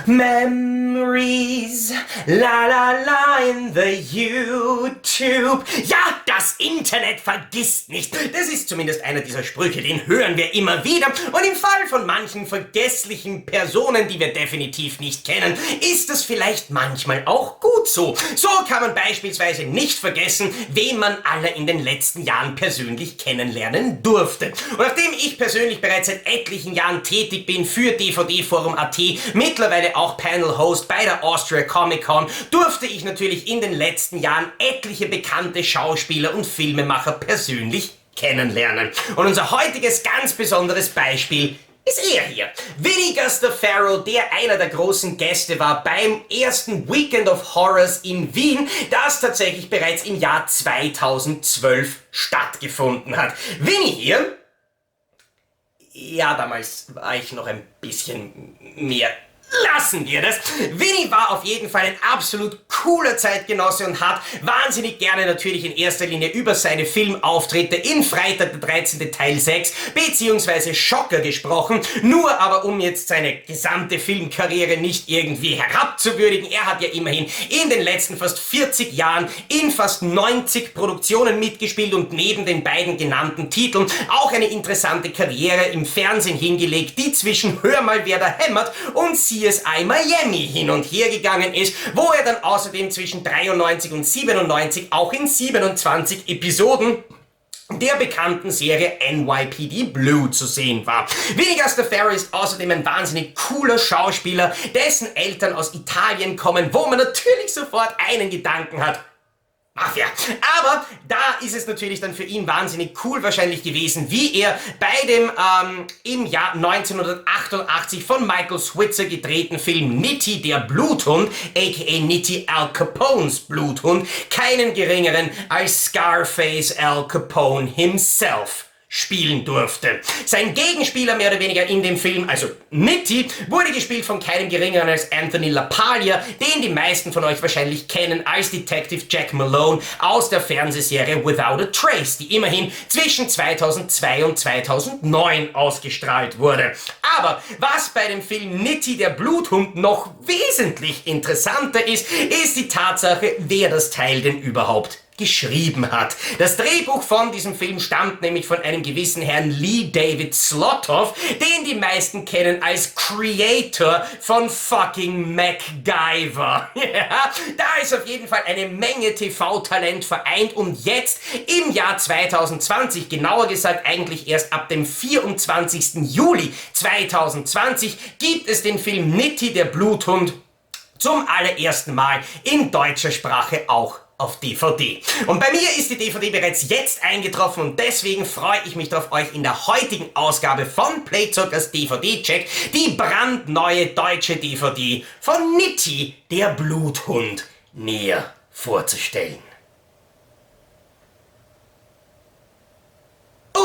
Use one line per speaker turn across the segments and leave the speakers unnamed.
Memories, la la la in the YouTube. Ja, das Internet vergisst nicht. Das ist zumindest einer dieser Sprüche, den hören wir immer wieder. Und im Fall von manchen vergesslichen Personen, die wir definitiv nicht kennen, ist es vielleicht manchmal auch gut so. So kann man beispielsweise nicht vergessen, wen man alle in den letzten Jahren persönlich kennenlernen durfte. Und nachdem ich persönlich bereits seit etlichen Jahren tätig bin für dvdforum.at, mittlerweile auch Panel-Host bei der Austria Comic Con, durfte ich natürlich in den letzten Jahren etliche bekannte Schauspieler und Filmemacher persönlich kennenlernen. Und unser heutiges ganz besonderes Beispiel ist er hier. Vinny Farrow, der einer der großen Gäste war beim ersten Weekend of Horrors in Wien, das tatsächlich bereits im Jahr 2012 stattgefunden hat. Vinny hier, ja, damals war ich noch ein bisschen mehr. Lassen wir das. Vinny war auf jeden Fall ein absolut cooler Zeitgenosse und hat wahnsinnig gerne natürlich in erster Linie über seine Filmauftritte in Freitag der 13. Teil 6 bzw. Schocker gesprochen, nur aber um jetzt seine gesamte Filmkarriere nicht irgendwie herabzuwürdigen. Er hat ja immerhin in den letzten fast 40 Jahren in fast 90 Produktionen mitgespielt und neben den beiden genannten Titeln auch eine interessante Karriere im Fernsehen hingelegt, die zwischen Hör mal wer da hämmert und CSI Miami hin und her gegangen ist, wo er dann außerdem zwischen 93 und 97 auch in 27 Episoden der bekannten Serie NYPD Blue zu sehen war. Vinny Farrow ist außerdem ein wahnsinnig cooler Schauspieler, dessen Eltern aus Italien kommen, wo man natürlich sofort einen Gedanken hat: Mafia. Aber da ist es natürlich dann für ihn wahnsinnig cool wahrscheinlich gewesen, wie er bei dem im Jahr 1988 von Michael Switzer gedrehten Film NITTI, der Bluthund, aka NITTI Al Capones Bluthund, keinen geringeren als Scarface Al Capone himself spielen durfte. Sein Gegenspieler mehr oder weniger in dem Film, also NITTI, wurde gespielt von keinem geringeren als Anthony LaPaglia, den die meisten von euch wahrscheinlich kennen als Detective Jack Malone aus der Fernsehserie Without a Trace, die immerhin zwischen 2002 und 2009 ausgestrahlt wurde. Aber was bei dem Film NITTI, der Bluthund, noch wesentlich interessanter ist, ist die Tatsache, wer das Teil denn überhaupt geschrieben hat. Das Drehbuch von diesem Film stammt nämlich von einem gewissen Herrn Lee David Slotoff, den die meisten kennen als Creator von fucking MacGyver. Ja, da ist auf jeden Fall eine Menge TV-Talent vereint und jetzt im Jahr 2020, genauer gesagt eigentlich erst ab dem 24. Juli 2020, gibt es den Film NITTI, der Bluthund, zum allerersten Mal in deutscher Sprache auch auf DVD. Und bei mir ist die DVD bereits jetzt eingetroffen und deswegen freue ich mich darauf, euch in der heutigen Ausgabe von Playzockers DVD-Check die brandneue deutsche DVD von NITTI, der Bluthund, näher vorzustellen.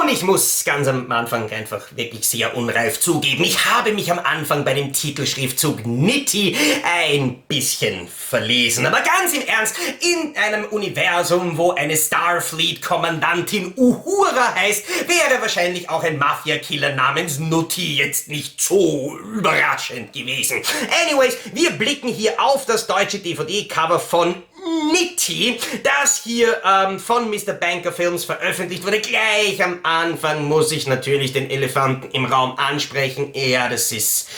Und ich muss ganz am Anfang einfach wirklich sehr unreif zugeben, ich habe mich am Anfang bei dem Titelschriftzug NITTI ein bisschen verlesen. Aber ganz im Ernst, in einem Universum, wo eine Starfleet-Kommandantin Uhura heißt, wäre wahrscheinlich auch ein Mafia-Killer namens Nutti jetzt nicht so überraschend gewesen. Anyways, wir blicken hier auf das deutsche DVD-Cover von NITTI, das hier von Mr. Banker Films veröffentlicht wurde. Gleich am Anfang muss ich natürlich den Elefanten im Raum ansprechen. Ja, das ist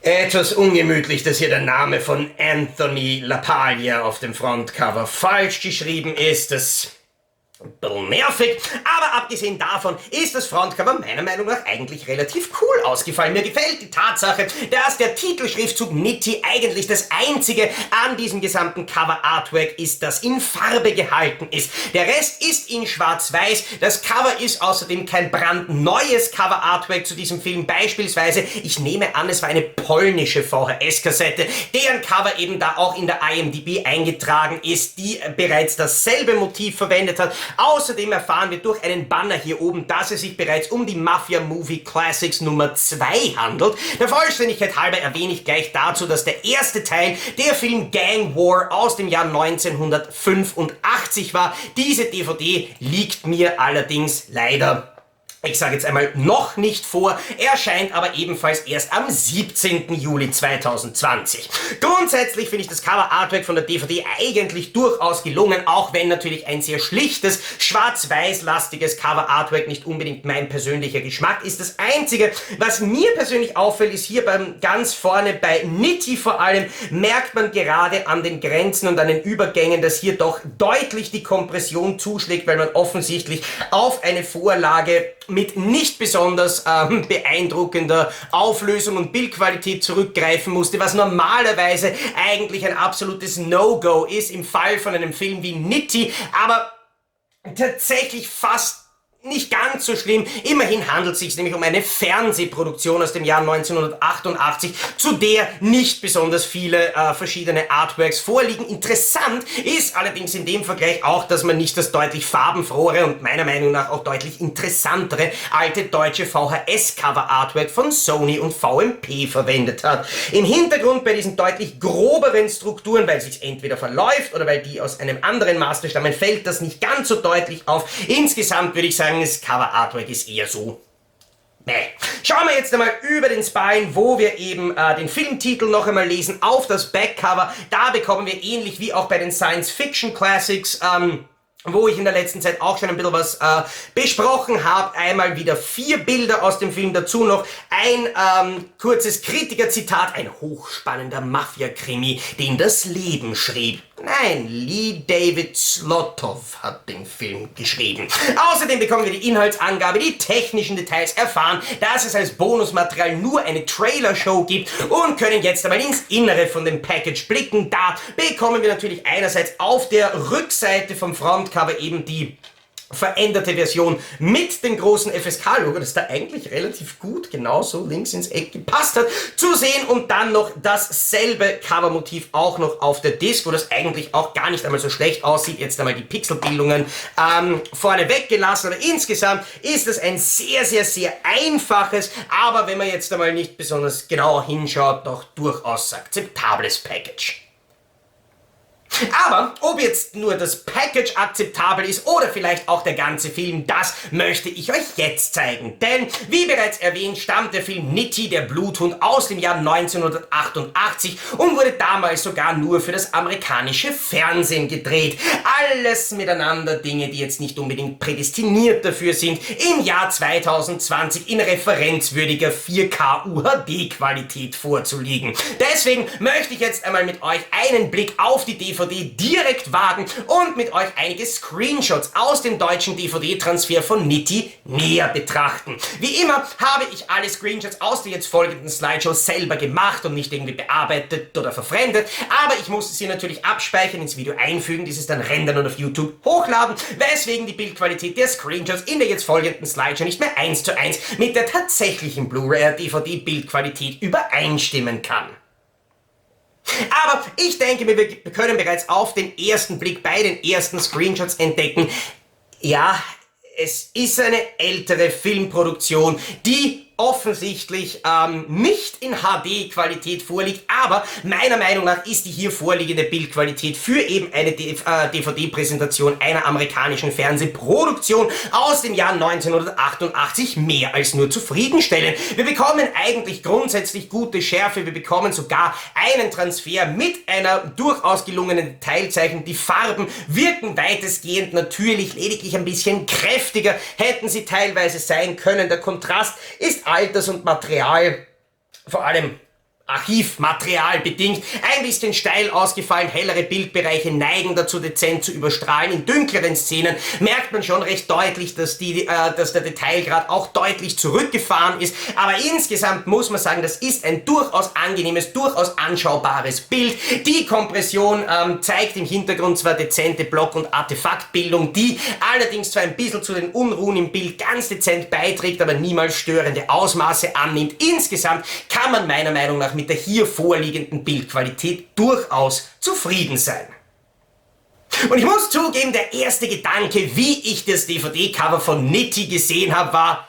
etwas ungemütlich, dass hier der Name von Anthony LaPaglia auf dem Frontcover falsch geschrieben ist. Das ein bisschen nervig, aber abgesehen davon ist das Frontcover meiner Meinung nach eigentlich relativ cool ausgefallen. Mir gefällt die Tatsache, dass der Titelschriftzug NITTI eigentlich das einzige an diesem gesamten Cover-Artwork ist, das in Farbe gehalten ist. Der Rest ist in schwarz-weiß. Das Cover ist außerdem kein brandneues Cover-Artwork zu diesem Film. Beispielsweise, ich nehme an, es war eine polnische VHS-Kassette, deren Cover eben da auch in der IMDb eingetragen ist, die bereits dasselbe Motiv verwendet hat. Außerdem erfahren wir durch einen Banner hier oben, dass es sich bereits um die Mafia Movie Classics Nummer 2 handelt. Der Vollständigkeit halber erwähne ich gleich dazu, dass der erste Teil, der Film Gang War aus dem Jahr 1985 war. Diese DVD liegt mir allerdings leider ich sage jetzt einmal noch nicht vor, erscheint aber ebenfalls erst am 17. Juli 2020. Grundsätzlich finde ich das Cover-Artwork von der DVD eigentlich durchaus gelungen, auch wenn natürlich ein sehr schlichtes, schwarz-weiß-lastiges Cover-Artwork nicht unbedingt mein persönlicher Geschmack ist. Das Einzige, was mir persönlich auffällt, ist hier ganz vorne bei NITTI vor allem, merkt man gerade an den Grenzen und an den Übergängen, dass hier doch deutlich die Kompression zuschlägt, weil man offensichtlich auf eine Vorlage mit nicht besonders beeindruckender Auflösung und Bildqualität zurückgreifen musste, was normalerweise eigentlich ein absolutes No-Go ist im Fall von einem Film wie NITTI, aber tatsächlich fast nicht ganz so schlimm. Immerhin handelt es sich nämlich um eine Fernsehproduktion aus dem Jahr 1988, zu der nicht besonders viele verschiedene Artworks vorliegen. Interessant ist allerdings in dem Vergleich auch, dass man nicht das deutlich farbenfrohere und meiner Meinung nach auch deutlich interessantere alte deutsche VHS-Cover-Artwork von Sony und VMP verwendet hat. Im Hintergrund bei diesen deutlich groberen Strukturen, weil es sich entweder verläuft oder weil die aus einem anderen Master stammen, fällt das nicht ganz so deutlich auf. Insgesamt würde ich sagen, das Cover-Artwork ist eher so. Schauen wir jetzt einmal über den Spine, wo wir eben den Filmtitel noch einmal lesen, auf das Backcover. Da bekommen wir ähnlich wie auch bei den Science-Fiction-Classics, wo ich in der letzten Zeit auch schon ein bisschen was besprochen habe, einmal wieder 4 Bilder aus dem Film, dazu noch ein kurzes Kritikerzitat, ein hochspannender Mafia-Krimi, den das Leben schrieb. Nein, Lee David Zlotow hat den Film geschrieben. Außerdem bekommen wir die Inhaltsangabe, die technischen Details, erfahren, dass es als Bonusmaterial nur eine Trailer-Show gibt und können jetzt einmal ins Innere von dem Package blicken. Da bekommen wir natürlich einerseits auf der Rückseite vom Frontcover eben die veränderte Version mit dem großen FSK-Logo, das da eigentlich relativ gut genauso links ins Eck gepasst hat, zu sehen und dann noch dasselbe Covermotiv auch noch auf der Disc, wo das eigentlich auch gar nicht einmal so schlecht aussieht. Jetzt einmal die Pixelbildungen vorne weggelassen, aber insgesamt ist es ein sehr, sehr, sehr einfaches, aber wenn man jetzt einmal nicht besonders genau hinschaut, doch durchaus akzeptables Package. Aber ob jetzt nur das Package akzeptabel ist oder vielleicht auch der ganze Film, das möchte ich euch jetzt zeigen. Denn, wie bereits erwähnt, stammt der Film NITTI, der Bluthund, aus dem Jahr 1988 und wurde damals sogar nur für das amerikanische Fernsehen gedreht. Alles miteinander Dinge, die jetzt nicht unbedingt prädestiniert dafür sind, im Jahr 2020 in referenzwürdiger 4K UHD-Qualität vorzulegen. Deswegen möchte ich jetzt einmal mit euch einen Blick auf die DVD direkt wagen und mit euch einige Screenshots aus dem deutschen DVD-Transfer von NITTI näher betrachten. Wie immer habe ich alle Screenshots aus der jetzt folgenden Slideshow selber gemacht und nicht irgendwie bearbeitet oder verfremdet, aber ich muss sie natürlich abspeichern, ins Video einfügen, dieses dann rendern und auf YouTube hochladen, weswegen die Bildqualität der Screenshots in der jetzt folgenden Slideshow nicht mehr 1:1 mit der tatsächlichen Blu-ray-DVD-Bildqualität übereinstimmen kann. Aber ich denke, wir können bereits auf den ersten Blick bei den ersten Screenshots entdecken, ja, es ist eine ältere Filmproduktion, die offensichtlich nicht in HD-Qualität vorliegt, aber meiner Meinung nach ist die hier vorliegende Bildqualität für eben eine DVD-Präsentation einer amerikanischen Fernsehproduktion aus dem Jahr 1988 mehr als nur zufriedenstellend. Wir bekommen eigentlich grundsätzlich gute Schärfe, wir bekommen sogar einen Transfer mit einer durchaus gelungenen Detailzeichnung. Die Farben wirken weitestgehend natürlich, lediglich ein bisschen kräftiger hätten sie teilweise sein können. Der Kontrast ist Alters- und Material, vor allem Archivmaterial bedingt, ein bisschen steil ausgefallen, hellere Bildbereiche neigen dazu dezent zu überstrahlen. In dunkleren Szenen merkt man schon recht deutlich, dass der Detailgrad auch deutlich zurückgefahren ist, aber insgesamt muss man sagen, das ist ein durchaus angenehmes, durchaus anschaubares Bild. Die Kompression zeigt im Hintergrund zwar dezente Block- und Artefaktbildung, die allerdings zwar ein bisschen zu den Unruhen im Bild ganz dezent beiträgt, aber niemals störende Ausmaße annimmt. Insgesamt kann man meiner Meinung nach mit der hier vorliegenden Bildqualität durchaus zufrieden sein. Und ich muss zugeben, der erste Gedanke, wie ich das DVD-Cover von NITTI gesehen habe, war: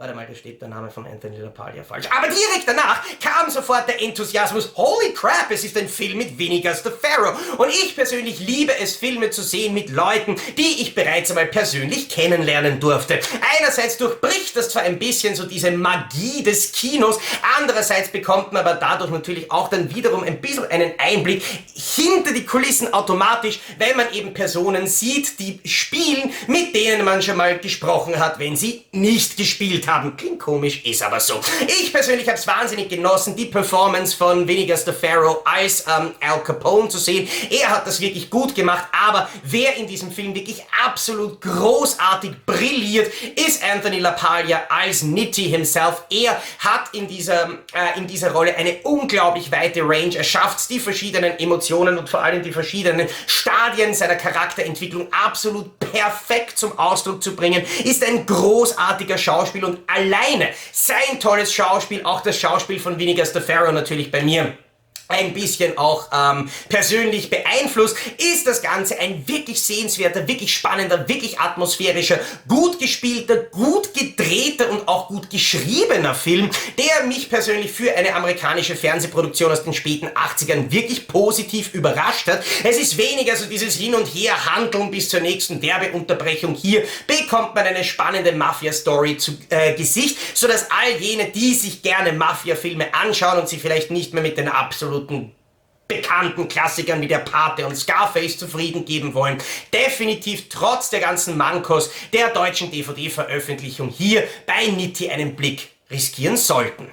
Warte mal, da steht der Name von Anthony LaPaglia falsch. Aber direkt danach kam sofort der Enthusiasmus. Holy crap, es ist ein Film mit Vinegar the Pharaoh. Und ich persönlich liebe es, Filme zu sehen mit Leuten, die ich bereits einmal persönlich kennenlernen durfte. Einerseits durchbricht das zwar ein bisschen so diese Magie des Kinos, andererseits bekommt man aber dadurch natürlich auch dann wiederum ein bisschen einen Einblick hinter die Kulissen automatisch, wenn man eben Personen sieht, die spielen, mit denen man schon mal gesprochen hat, wenn sie nicht gespielt haben. Klingt komisch, ist aber so. Ich persönlich habe es wahnsinnig genossen, die Performance von Vinegar the Pharaoh als Al Capone zu sehen. Er hat das wirklich gut gemacht, aber wer in diesem Film wirklich absolut großartig brilliert, ist Anthony LaPaglia als NITTI himself. Er hat in dieser Rolle eine unglaublich weite Range. Er schafft es, die verschiedenen Emotionen und vor allem die verschiedenen Stadien seiner Charakterentwicklung absolut perfekt zum Ausdruck zu bringen, ist ein großartiger Schauspieler und alleine sein tolles Schauspiel, auch das Schauspiel von Vinegar the Pharaoh natürlich bei mir ein bisschen auch persönlich beeinflusst, ist das Ganze ein wirklich sehenswerter, wirklich spannender, wirklich atmosphärischer, gut gespielter, gut gedrehter und auch gut geschriebener Film, der mich persönlich für eine amerikanische Fernsehproduktion aus den späten 80ern wirklich positiv überrascht hat. Es ist weniger so dieses Hin und Her handeln bis zur nächsten Werbeunterbrechung. Hier bekommt man eine spannende Mafia-Story zu Gesicht, sodass all jene, die sich gerne Mafia-Filme anschauen und sich vielleicht nicht mehr mit den absoluten bekannten Klassikern wie der Pate und Scarface zufrieden geben wollen, definitiv trotz der ganzen Mankos der deutschen DVD-Veröffentlichung hier bei NITTI einen Blick riskieren sollten.